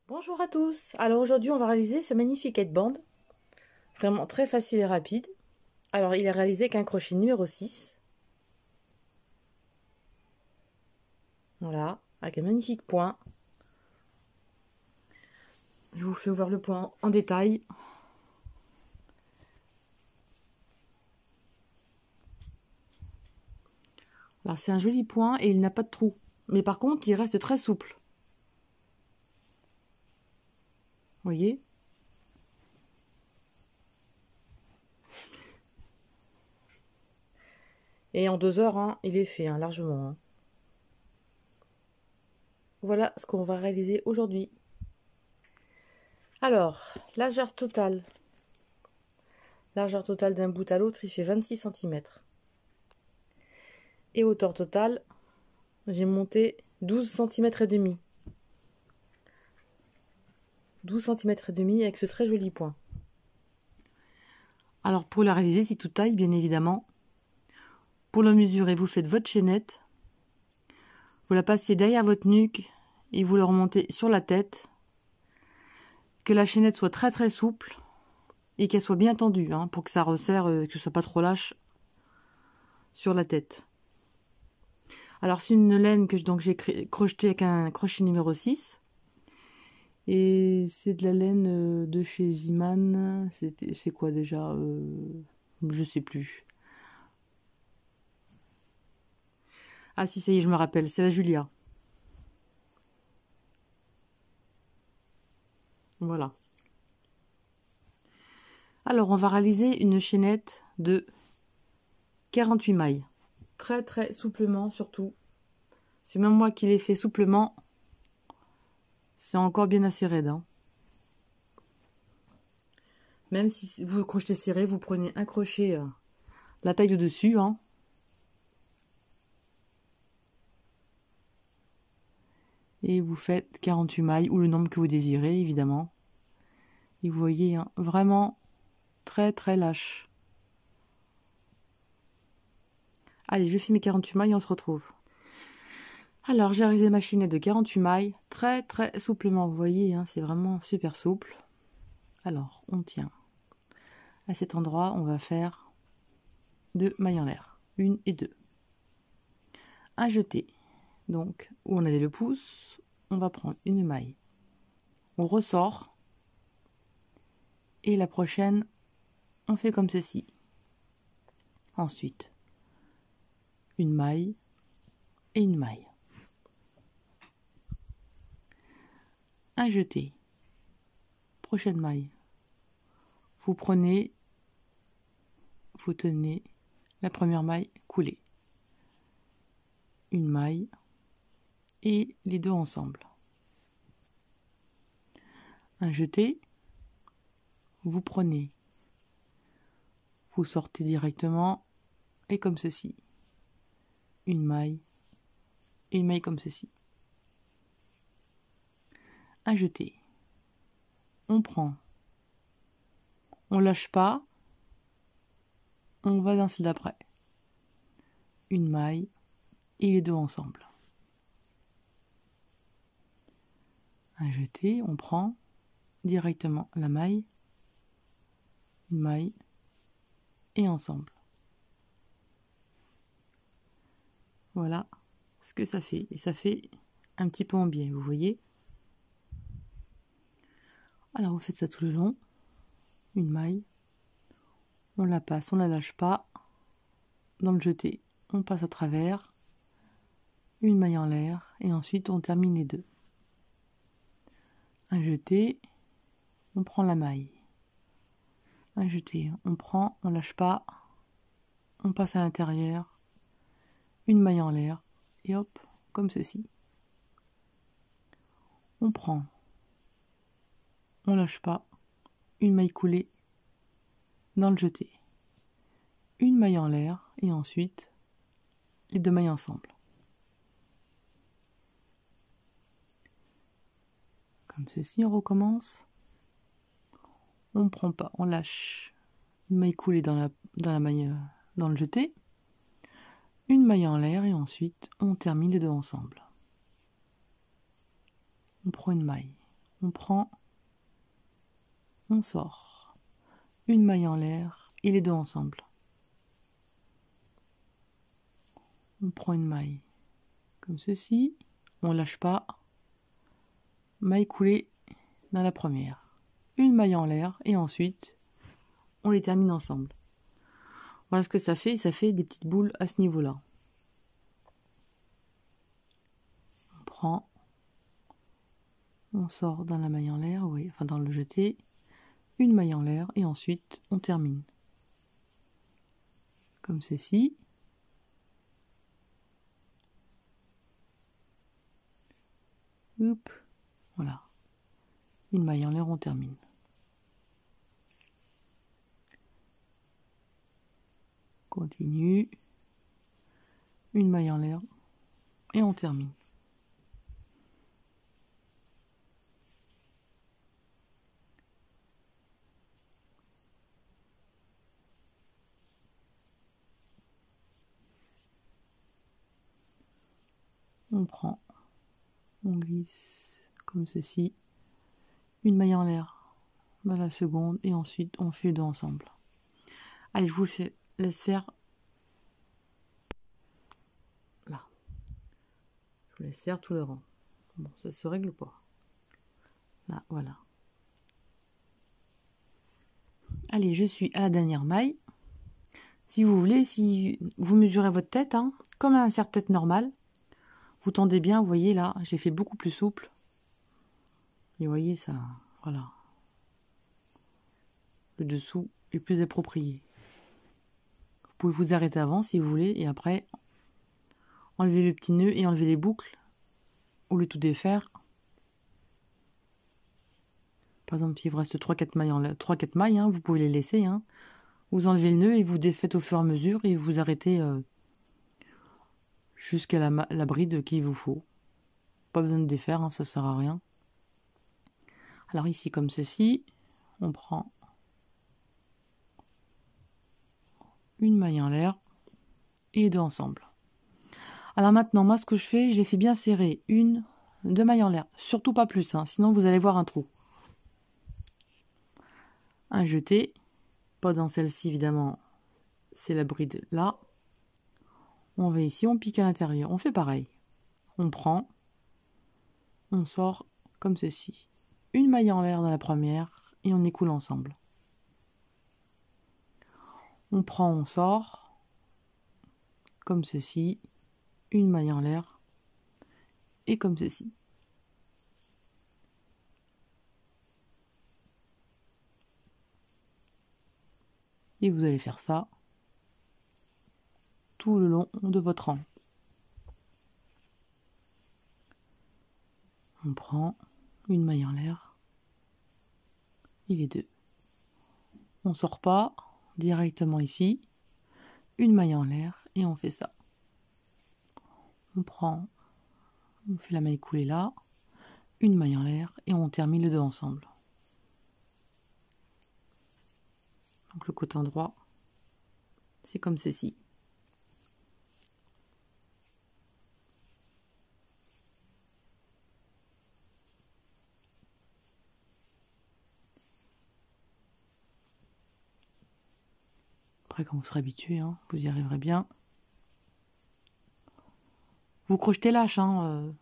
Bonjour à tous. Alors aujourd'hui, on va réaliser ce magnifique headband, vraiment très facile et rapide. Alors il est réalisé avec un crochet numéro 6. Voilà, avec un magnifique point. Je vous fais voir le point en détail. Alors c'est un joli point et il n'a pas de trou. Mais par contre, il reste très souple. Vous voyez? Et en 2 heures, hein, il est fait, hein, largement. Hein. Voilà ce qu'on va réaliser aujourd'hui. Alors, largeur totale. Largeur totale d'un bout à l'autre, il fait 26 cm. Et hauteur totale, j'ai monté 12 cm et demi. 12 cm et demi avec ce très joli point. Alors pour la réaliser, c'est toute taille bien évidemment. Pour la mesurer, vous faites votre chaînette. Vous la passez derrière votre nuque et vous la remontez sur la tête. Que la chaînette soit très très souple et qu'elle soit bien tendue hein, pour que ça resserre, que ce soit pas trop lâche sur la tête. Alors c'est une laine que j'ai crochetée avec un crochet numéro 6. Et c'est de la laine de chez Ziman. C'est quoi déjà je sais plus. Ah si, ça y est, je me rappelle. C'est la Julia. Voilà. Alors, on va réaliser une chaînette de 48 mailles. Très très souplement surtout. C'est même moi qui l'ai fait souplement. C'est encore bien assez raide. Hein. Même si vous crochetez serré, vous prenez un crochet la taille de dessus. Hein. Et vous faites 48 mailles ou le nombre que vous désirez évidemment. Et vous voyez, hein, vraiment très très lâche. Allez, je fais mes 48 mailles et on se retrouve. Alors, j'ai réalisé ma chaînette de 48 mailles, très très souplement, vous voyez, hein, c'est vraiment super souple. Alors, on tient. À cet endroit, on va faire 2 mailles en l'air, 1 et 2. Un jeté, donc où on avait le pouce, on va prendre une maille. On ressort, et la prochaine, on fait comme ceci. Ensuite, une maille et une maille. Un jeté. Prochaine maille. Vous prenez, vous tenez la première maille coulée. Une maille et les deux ensemble. Un jeté. Vous prenez, vous sortez directement et comme ceci. Une maille et une maille comme ceci. Un jeté. On prend. On lâche pas. On va dans celle d'après. Une maille et les deux ensemble. Un jeté, on prend directement la maille, une maille et ensemble. Voilà ce que ça fait. Et ça fait un petit peu en biais, vous voyez. Alors vous faites ça tout le long. Une maille. On la passe, on la lâche pas. Dans le jeté, on passe à travers. Une maille en l'air. Et ensuite, on termine les deux. Un jeté. On prend la maille. Un jeté. On prend, on lâche pas. On passe à l'intérieur. Une maille en l'air. Et hop, comme ceci. On prend. On lâche pas, une maille coulée dans le jeté, une maille en l'air et ensuite les deux mailles ensemble. Comme ceci, on recommence. On ne prend pas, on lâche une maille coulée dans la maille, dans le jeté, une maille en l'air et ensuite on termine les deux ensemble. On prend une maille, on prend, on sort. Une maille en l'air et les deux ensemble. On prend une maille comme ceci, on lâche pas. Maille coulée dans la première. Une maille en l'air et ensuite on les termine ensemble. Voilà ce que ça fait des petites boules à ce niveau-là. On prend, on sort dans la maille en l'air, oui, enfin dans le jeté, une maille en l'air et ensuite on termine. Comme ceci. Hop, voilà. Une maille en l'air, on termine. Continue. Une maille en l'air et on termine. On prend, on glisse comme ceci. Une maille en l'air dans la seconde et ensuite on fait les deux ensemble. Allez, je vous laisse faire. Là. Je vous laisse faire tout le rang. Bon, ça se règle pas. Là, voilà. Allez, je suis à la dernière maille. Si vous voulez, si vous mesurez votre tête, hein, comme un serre-tête normal, vous tendez bien, vous voyez là, je l'ai fait beaucoup plus souple. Et vous voyez ça, voilà. Le dessous est plus approprié. Vous pouvez vous arrêter avant si vous voulez, et après, enlever le petit nœud et enlever les boucles, ou le tout défaire. Par exemple, s'il vous reste 3-4 mailles, hein, vous pouvez les laisser. Hein. Vous enlevez le nœud et vous défaites au fur et à mesure et vous arrêtez jusqu'à la bride qu'il vous faut. Pas besoin de défaire, hein, ça sert à rien. Alors ici, comme ceci, on prend une maille en l'air et les deux ensemble. Alors maintenant, moi, ce que je fais, je les fais bien serrer. Une, deux mailles en l'air. Surtout pas plus, hein, sinon vous allez voir un trou. Un jeté. Pas dans celle-ci, évidemment. C'est la bride là. On va ici, on pique à l'intérieur. On fait pareil. On prend, on sort comme ceci. Une maille en l'air dans la première et on écoule ensemble. On prend, on sort comme ceci. Une maille en l'air et comme ceci. Et vous allez faire ça tout le long de votre rang. On prend une maille en l'air et les deux. On sort pas directement ici. Une maille en l'air et on fait ça. On prend, on fait la maille coulée là, une maille en l'air et on termine les deux ensemble. Donc le côté droit, c'est comme ceci. Après, quand vous serez habitué, hein, vous y arriverez bien. Vous crochetez lâche, hein,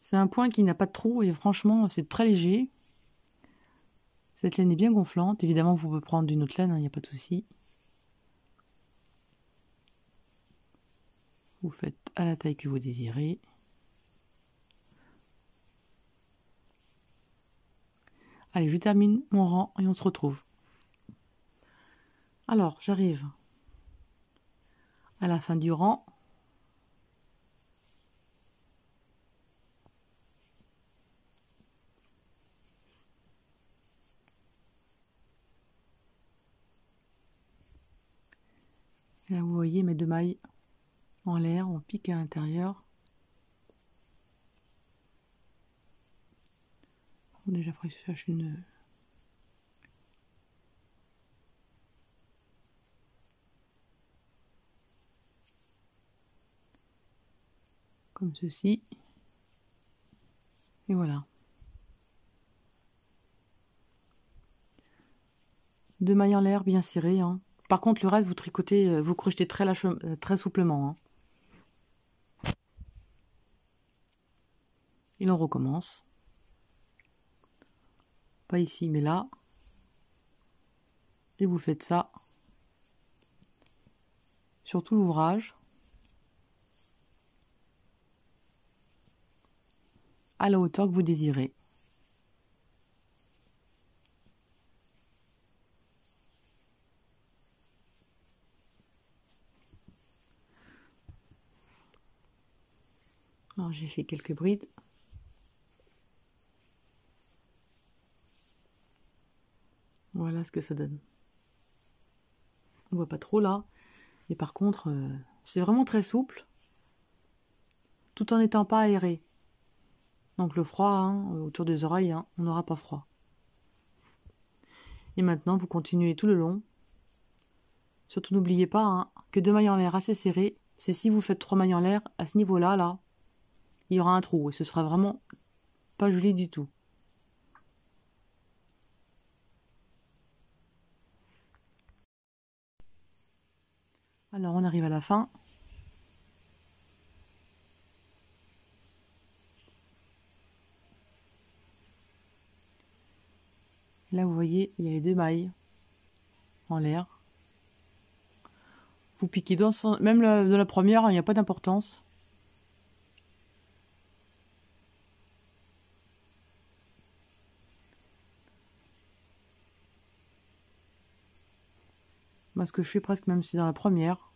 c'est un point qui n'a pas de trou et franchement, c'est très léger. Cette laine est bien gonflante. Évidemment, vous pouvez prendre d'une autre laine, il n'y a pas de souci. Vous faites à la taille que vous désirez. Allez, je termine mon rang et on se retrouve. Alors, j'arrive à la fin du rang. Là, vous voyez mes deux mailles en l'air, on pique à l'intérieur. Déjà, il faut que je fasse une... comme ceci. Et voilà. 2 mailles en l'air bien serrées. Hein. Par contre, le reste, vous tricotez, vous crochetez très souplement. Hein. Et on recommence. Pas ici, mais là. Et vous faites ça sur tout l'ouvrage. À la hauteur que vous désirez. Alors j'ai fait quelques brides. Voilà ce que ça donne. On voit pas trop là. Et par contre, c'est vraiment très souple. Tout en n'étant pas aéré. Donc le froid, hein, autour des oreilles, hein, on n'aura pas froid. Et maintenant, vous continuez tout le long. Surtout n'oubliez pas hein, que 2 mailles en l'air assez serrées, c'est si vous faites 3 mailles en l'air, à ce niveau-là, là, il y aura un trou. Et ce sera vraiment pas joli du tout. Alors on arrive à la fin. Là, vous voyez, il y a les 2 mailles en l'air. Vous piquez même de la première, il n'y a pas d'importance. Moi, ce que je fais presque même si dans la première.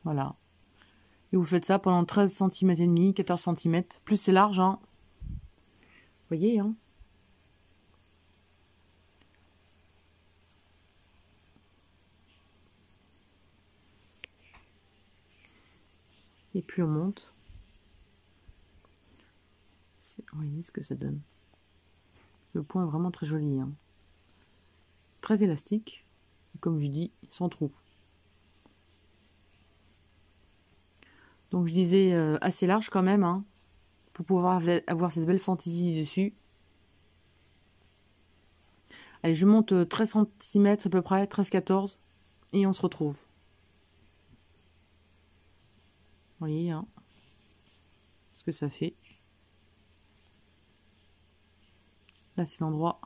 Voilà. Et vous faites ça pendant 13 cm et demi, 14 cm. Plus c'est large, hein. Vous voyez, hein. Et puis on monte. Vous voyez ce que ça donne. Le point est vraiment très joli. Hein. Très élastique. Et comme je dis, sans trou. Donc je disais assez large quand même. Hein, pour pouvoir avoir cette belle fantaisie dessus. Allez, je monte 13 cm à peu près, 13-14. Et on se retrouve. Vous voyez, hein, ce que ça fait. Là, c'est l'endroit.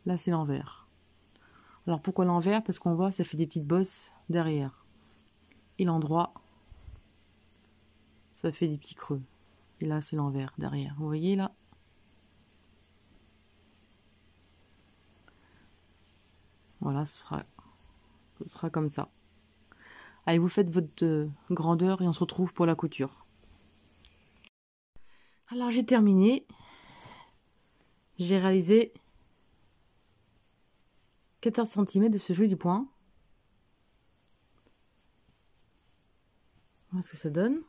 Là, c'est l'envers. Alors, pourquoi l'envers? Parce qu'on voit, ça fait des petites bosses derrière. Et l'endroit, ça fait des petits creux. Et là, c'est l'envers derrière. Vous voyez, là? Voilà, ce sera comme ça. Allez, vous faites votre grandeur et on se retrouve pour la couture. Alors, j'ai terminé. J'ai réalisé 14 cm de ce joli point. Voilà ce que ça donne.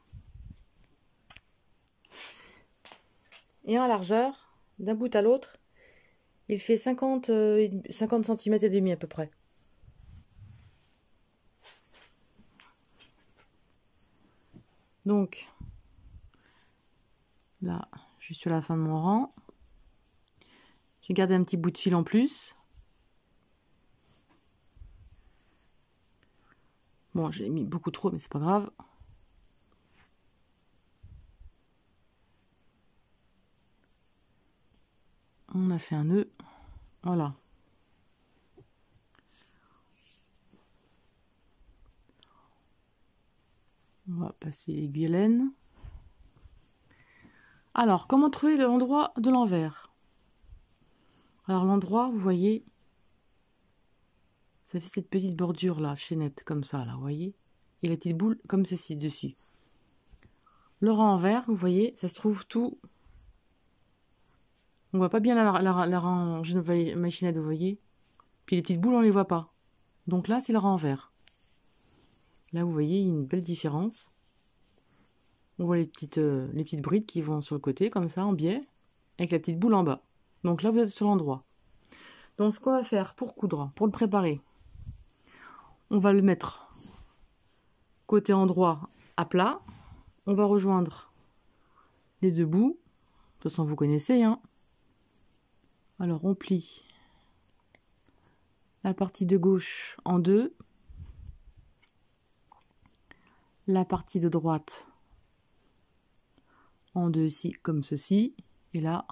Et en largeur, d'un bout à l'autre, il fait 50 cm et demi à peu près. Donc, là, je suis à la fin de mon rang. J'ai gardé un petit bout de fil en plus. Bon, j'ai mis beaucoup trop, mais c'est pas grave. On a fait un nœud. Voilà. On va passer l'aiguille laine. Alors, comment trouver l'endroit de l'envers? Alors, l'endroit, vous voyez, ça fait cette petite bordure là, chaînette, comme ça, là, vous voyez? Et la petite boule, comme ceci, dessus. Le rang envers, vous voyez, ça se trouve tout. On voit pas bien la rangée de ma chaînette, vous voyez? Puis les petites boules, on les voit pas. Donc là, c'est le rang envers. Là, vous voyez, il y a une belle différence. On voit les petites brides qui vont sur le côté, comme ça, en biais, avec la petite boule en bas. Donc là, vous êtes sur l'endroit. Donc, ce qu'on va faire pour coudre, pour le préparer, on va le mettre côté endroit à plat. On va rejoindre les deux bouts. De toute façon, vous connaissez, hein. Alors, on plie la partie de gauche en deux, la partie de droite en deux ici, comme ceci, et là,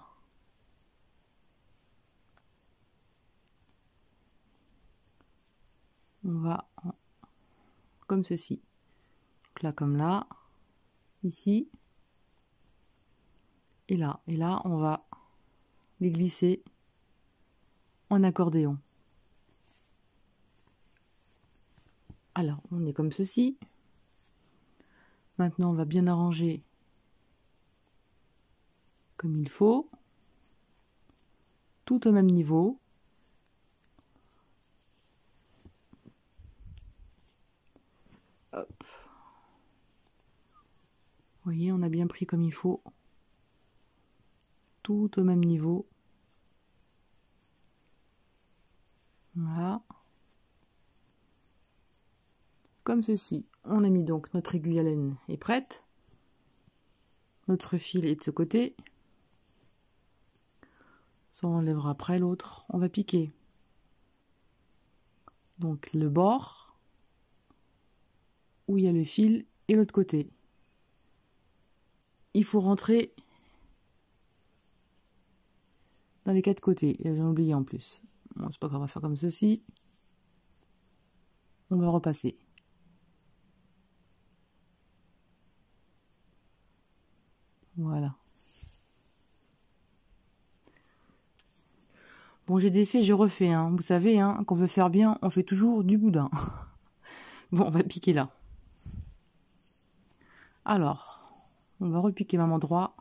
on va comme ceci. Donc là comme là, ici, et là. Et là, on va les glisser en accordéon. Alors, on est comme ceci. Maintenant, on va bien arranger comme il faut, tout au même niveau. Hop. Vous voyez, on a bien pris comme il faut, tout au même niveau. Voilà. Comme ceci. On a mis donc notre aiguille à laine est prête. Notre fil est de ce côté. Ça on enlèvera après l'autre. On va piquer. Donc le bord où il y a le fil et l'autre côté. Il faut rentrer dans les quatre côtés. J'ai oublié en plus. Bon, c'est pas grave, on va faire comme ceci. On va repasser. Voilà. Bon, j'ai défait, j'ai refait. Hein. Vous savez, hein, qu'on veut faire bien, on fait toujours du boudin. Bon, on va piquer là. Alors, on va repiquer même endroit.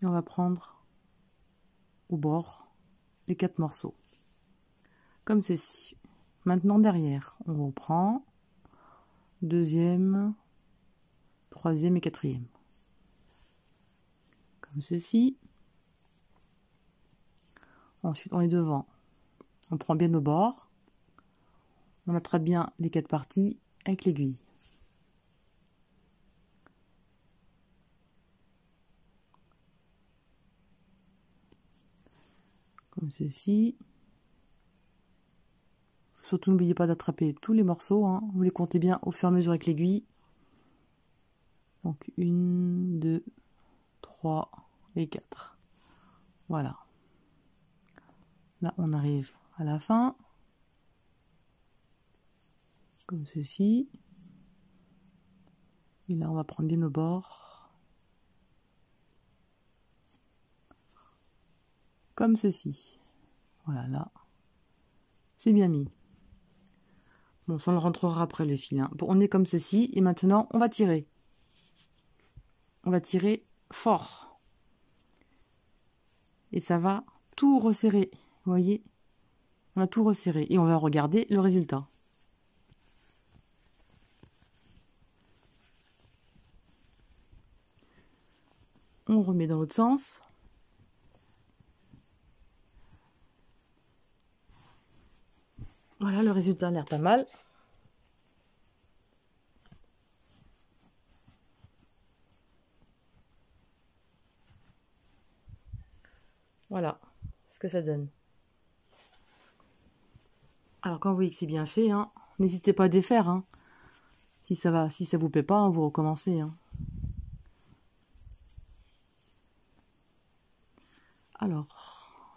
Et on va prendre au bord les 4 morceaux. Comme ceci. Maintenant, derrière, on reprend. Deuxième, troisième et quatrième. Comme ceci. Ensuite, on est devant. On prend bien nos bords. On attrape bien les 4 parties avec l'aiguille. Comme ceci. Surtout, n'oubliez pas d'attraper tous les morceaux. Hein. Vous les comptez bien au fur et à mesure avec l'aiguille. Donc, 1, 2, 3 et 4. Voilà. Là, on arrive à la fin. Comme ceci. Et là, on va prendre bien nos bords. Comme ceci. Voilà, là. C'est bien mis. Bon, ça on le rentrera après le fil. Hein. Bon, on est comme ceci. Et maintenant, on va tirer. On va tirer fort. Et ça va tout resserrer. Vous voyez? On a tout resserré. Et on va regarder le résultat. On remet dans l'autre sens. Voilà, le résultat a l'air pas mal. Voilà ce que ça donne. Alors quand vous voyez que c'est bien fait, hein, n'hésitez pas à défaire. Hein. Si ça vous plaît pas, hein, vous recommencez. Hein. Alors,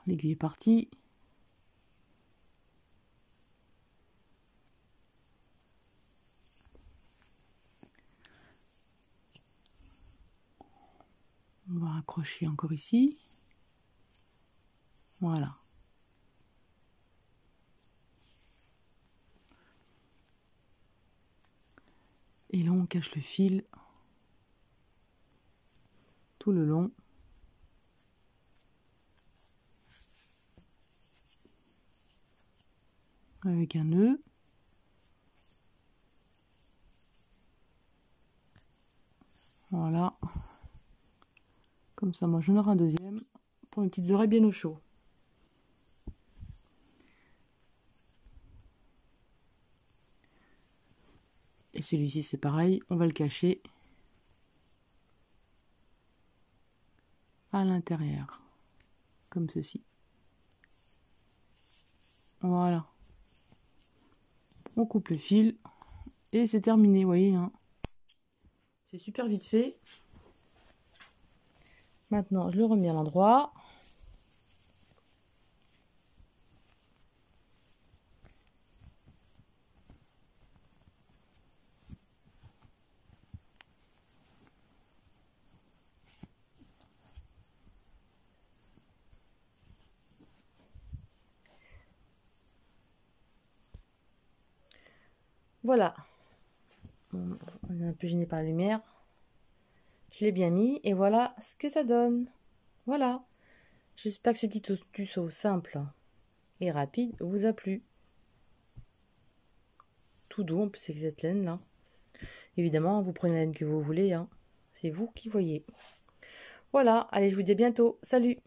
l'aiguille est partie. On va accrocher encore ici. Voilà. Et là, on cache le fil tout le long. Avec un nœud. Voilà. Comme ça, moi, j'en aurai un deuxième pour mes petites oreilles bien au chaud. Et celui-ci, c'est pareil. On va le cacher à l'intérieur. Comme ceci. Voilà. On coupe le fil et c'est terminé, vous voyez. Hein. C'est super vite fait. Maintenant, je le remets à l'endroit. Voilà. On est un peu gêné par la lumière. Je l'ai bien mis et voilà ce que ça donne. Voilà. J'espère que ce petit tuto simple et rapide vous a plu. Tout doux, en plus c'est cette laine là. Évidemment, vous prenez la laine que vous voulez. Hein. C'est vous qui voyez. Voilà, allez, je vous dis à bientôt. Salut!